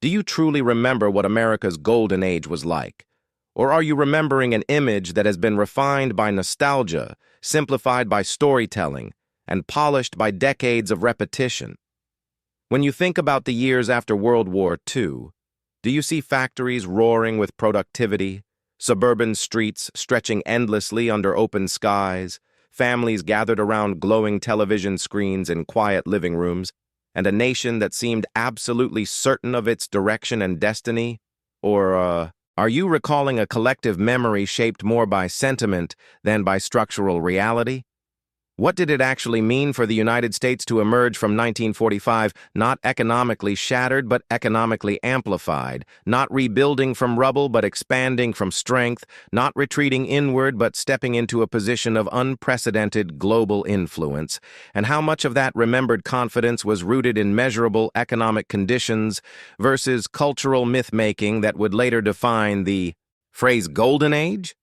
Do you truly remember what America's golden age was like? Or are you remembering an image that has been refined by nostalgia, simplified by storytelling, and polished by decades of repetition? When you think about the years after World War II, do you see factories roaring with productivity, suburban streets stretching endlessly under open skies, families gathered around glowing television screens in quiet living rooms, and a nation that seemed absolutely certain of its direction and destiny? Or, are you recalling a collective memory shaped more by sentiment than by structural reality? What did it actually mean for the United States to emerge from 1945 not economically shattered but economically amplified, not rebuilding from rubble but expanding from strength, not retreating inward but stepping into a position of unprecedented global influence, and how much of that remembered confidence was rooted in measurable economic conditions versus cultural myth-making that would later define the phrase Golden Age?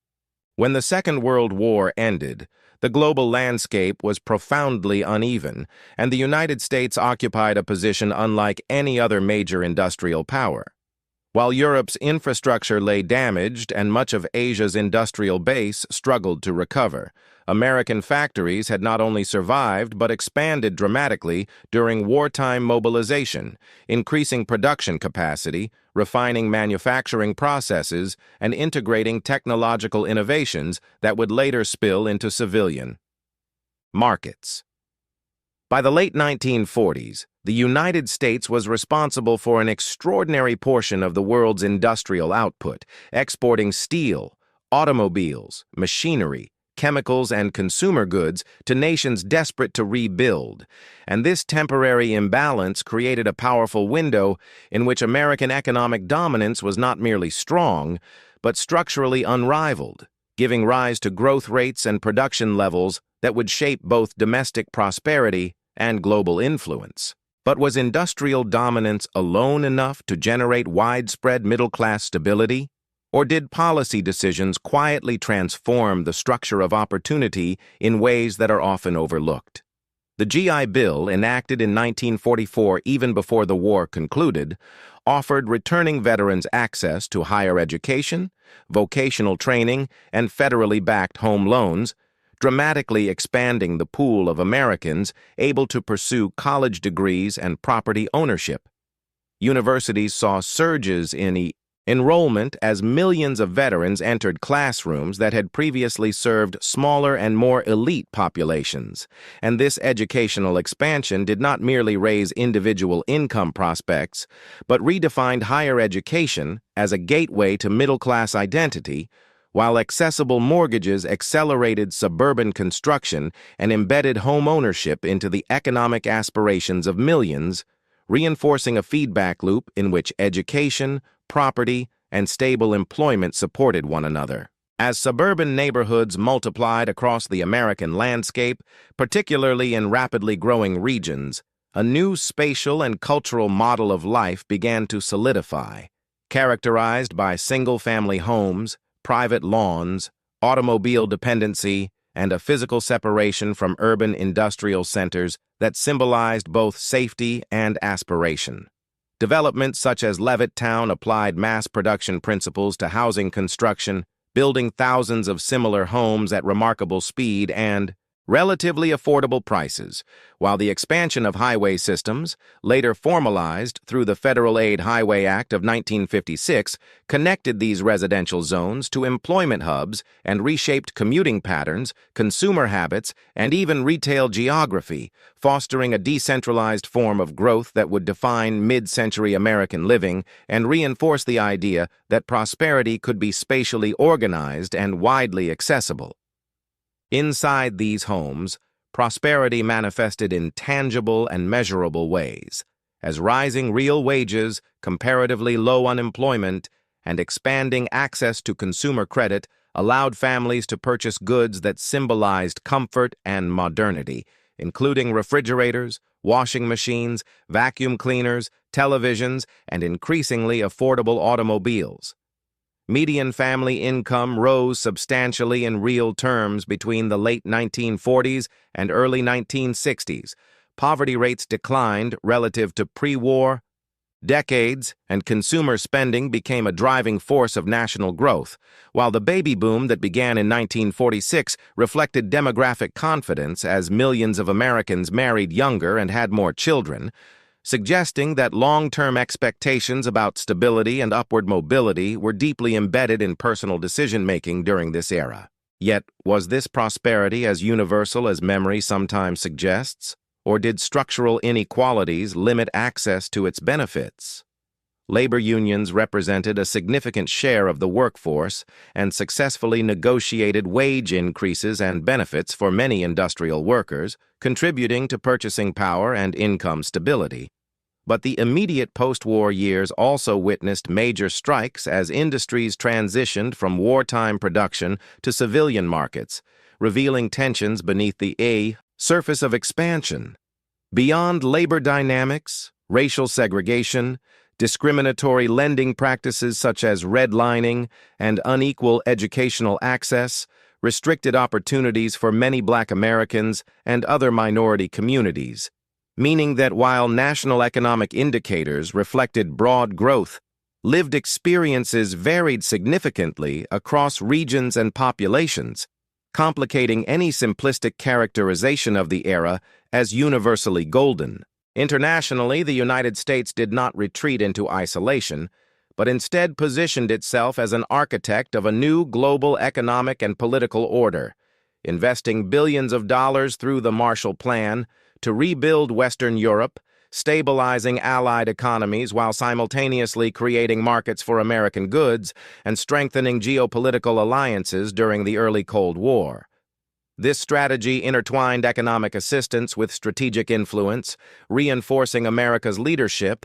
When the Second World War ended, the global landscape was profoundly uneven, and the United States occupied a position unlike any other major industrial power. While Europe's infrastructure lay damaged and much of Asia's industrial base struggled to recover, American factories had not only survived but expanded dramatically during wartime mobilization, increasing production capacity, refining manufacturing processes, and integrating technological innovations that would later spill into civilian markets. By the late 1940s, the United States was responsible for an extraordinary portion of the world's industrial output, exporting steel, automobiles, machinery, chemicals, and consumer goods to nations desperate to rebuild. And this temporary imbalance created a powerful window in which American economic dominance was not merely strong, but structurally unrivaled, giving rise to growth rates and production levels that would shape both domestic prosperity and global influence. But was industrial dominance alone enough to generate widespread middle-class stability? Or did policy decisions quietly transform the structure of opportunity in ways that are often overlooked? The GI Bill, enacted in 1944 even before the war concluded, offered returning veterans access to higher education, vocational training, and federally backed home loans, dramatically expanding the pool of Americans able to pursue college degrees and property ownership. Universities saw surges in enrollment as millions of veterans entered classrooms that had previously served smaller and more elite populations, and this educational expansion did not merely raise individual income prospects, but redefined higher education as a gateway to middle-class identity, while accessible mortgages accelerated suburban construction and embedded home ownership into the economic aspirations of millions, reinforcing a feedback loop in which education, property, and stable employment supported one another. As suburban neighborhoods multiplied across the American landscape, particularly in rapidly growing regions, a new spatial and cultural model of life began to solidify, characterized by single-family homes, private lawns, automobile dependency, and a physical separation from urban industrial centers that symbolized both safety and aspiration. Developments such as Levittown applied mass production principles to housing construction, building thousands of similar homes at remarkable speed and relatively affordable prices, while the expansion of highway systems, later formalized through the Federal Aid Highway Act of 1956, connected these residential zones to employment hubs and reshaped commuting patterns, consumer habits, and even retail geography, fostering a decentralized form of growth that would define mid-century American living and reinforce the idea that prosperity could be spatially organized and widely accessible. Inside these homes, prosperity manifested in tangible and measurable ways, as rising real wages, comparatively low unemployment, and expanding access to consumer credit allowed families to purchase goods that symbolized comfort and modernity, including refrigerators, washing machines, vacuum cleaners, televisions, and increasingly affordable automobiles. Median family income rose substantially in real terms between the late 1940s and early 1960s. Poverty rates declined relative to pre-war decades, and consumer spending became a driving force of national growth, while the baby boom that began in 1946 reflected demographic confidence as millions of Americans married younger and had more children, suggesting that long-term expectations about stability and upward mobility were deeply embedded in personal decision-making during this era. Yet, was this prosperity as universal as memory sometimes suggests? Or did structural inequalities limit access to its benefits? Labor unions represented a significant share of the workforce and successfully negotiated wage increases and benefits for many industrial workers, contributing to purchasing power and income stability. But the immediate post-war years also witnessed major strikes as industries transitioned from wartime production to civilian markets, revealing tensions beneath the surface of expansion. Beyond labor dynamics, racial segregation, discriminatory lending practices such as redlining, and unequal educational access restricted opportunities for many Black Americans and other minority communities, meaning that while national economic indicators reflected broad growth, lived experiences varied significantly across regions and populations, complicating any simplistic characterization of the era as universally golden. Internationally, the United States did not retreat into isolation, but instead positioned itself as an architect of a new global economic and political order, investing billions of dollars through the Marshall Plan to rebuild Western Europe, stabilizing allied economies while simultaneously creating markets for American goods and strengthening geopolitical alliances during the early Cold War. This strategy intertwined economic assistance with strategic influence, reinforcing America's leadership,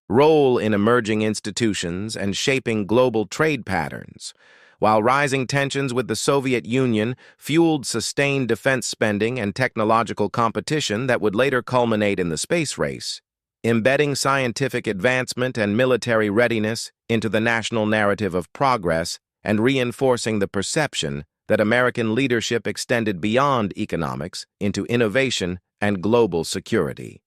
role in emerging institutions, and shaping global trade patterns, while rising tensions with the Soviet Union fueled sustained defense spending and technological competition that would later culminate in the space race, embedding scientific advancement and military readiness into the national narrative of progress and reinforcing the perception that American leadership extended beyond economics into innovation and global security.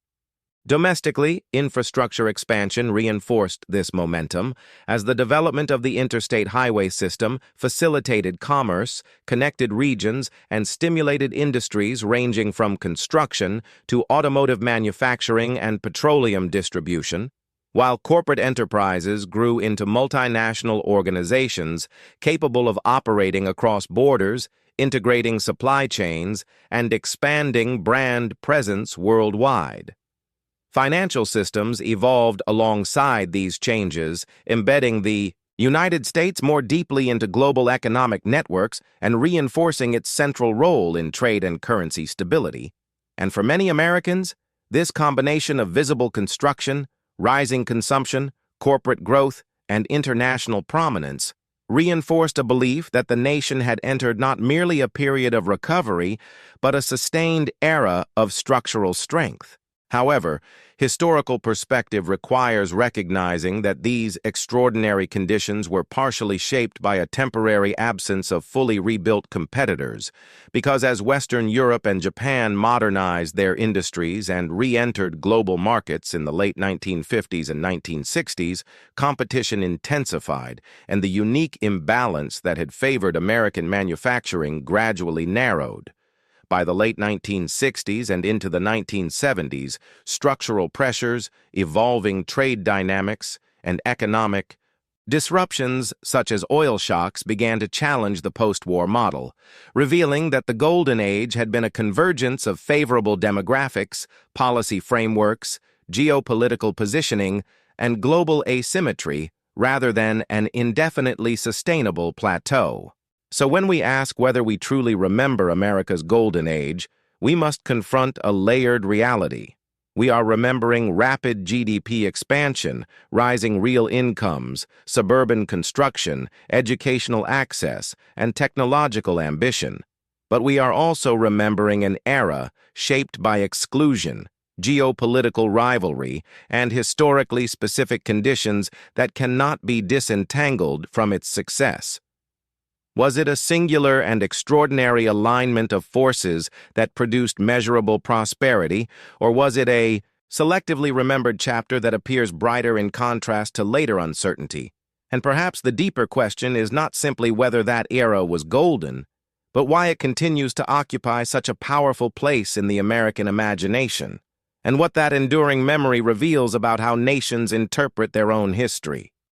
Domestically, infrastructure expansion reinforced this momentum as the development of the interstate highway system facilitated commerce, connected regions, and stimulated industries ranging from construction to automotive manufacturing and petroleum distribution, while corporate enterprises grew into multinational organizations capable of operating across borders, integrating supply chains, and expanding brand presence worldwide. Financial systems evolved alongside these changes, embedding the United States more deeply into global economic networks and reinforcing its central role in trade and currency stability. And for many Americans, this combination of visible construction, rising consumption, corporate growth, and international prominence reinforced a belief that the nation had entered not merely a period of recovery, but a sustained era of structural strength. However, historical perspective requires recognizing that these extraordinary conditions were partially shaped by a temporary absence of fully rebuilt competitors, because as Western Europe and Japan modernized their industries and re-entered global markets in the late 1950s and 1960s, competition intensified, and the unique imbalance that had favored American manufacturing gradually narrowed. By the late 1960s and into the 1970s, structural pressures, evolving trade dynamics, and economic disruptions such as oil shocks began to challenge the post-war model, revealing that the Golden Age had been a convergence of favorable demographics, policy frameworks, geopolitical positioning, and global asymmetry rather than an indefinitely sustainable plateau. So when we ask whether we truly remember America's Golden Age, we must confront a layered reality. We are remembering rapid GDP expansion, rising real incomes, suburban construction, educational access, and technological ambition. But we are also remembering an era shaped by exclusion, geopolitical rivalry, and historically specific conditions that cannot be disentangled from its success. Was it a singular and extraordinary alignment of forces that produced measurable prosperity, or was it a selectively remembered chapter that appears brighter in contrast to later uncertainty. And perhaps the deeper question is not simply whether that era was golden, but why it continues to occupy such a powerful place in the American imagination, and what that enduring memory reveals about how nations interpret their own history.